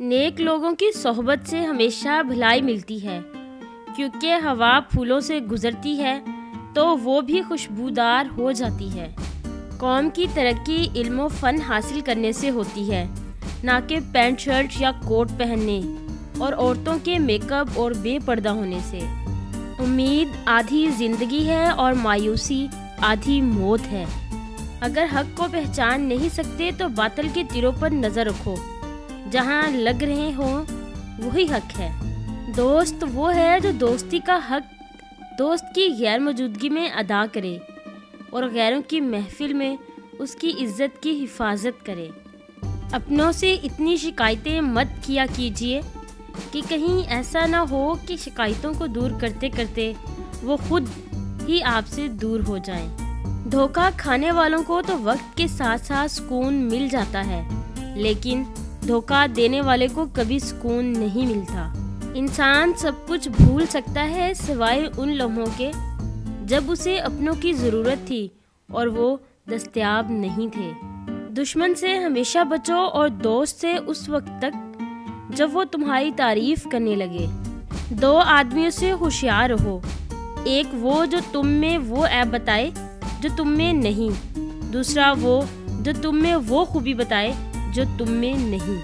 नेक लोगों की सोहबत से हमेशा भलाई मिलती है, क्योंकि हवा फूलों से गुजरती है तो वो भी खुशबूदार हो जाती है। कौम की तरक्की इल्म फ़न हासिल करने से होती है, ना कि पैंट शर्ट या कोट पहनने और औरतों के मेकअप और बेपर्दा होने से। उम्मीद आधी ज़िंदगी है और मायूसी आधी मौत है। अगर हक को पहचान नहीं सकते तो बातिल के तीरों पर नज़र रखो, जहाँ लग रहे हों वही हक है। दोस्त वो है जो दोस्ती का हक दोस्त की गैर मौजूदगी में अदा करे और गैरों की महफिल में उसकी इज्जत की हिफाजत करे। अपनों से इतनी शिकायतें मत किया कीजिए कि कहीं ऐसा ना हो कि शिकायतों को दूर करते करते वो खुद ही आपसे दूर हो जाएं। धोखा खाने वालों को तो वक्त के साथ साथ सुकून मिल जाता है, लेकिन धोखा देने वाले को कभी सुकून नहीं मिलता। इंसान सब कुछ भूल सकता है सिवाय उन लम्हों के जब उसे अपनों की ज़रूरत थी और वो दस्तयाब नहीं थे। दुश्मन से हमेशा बचो और दोस्त से उस वक्त तक जब वो तुम्हारी तारीफ करने लगे। दो आदमियों से होशियार रहो, एक वो जो तुम में वो ऐब बताए जो तुम में नहीं, दूसरा वो जो तुम में वो खूबी बताए जो तुम में नहीं।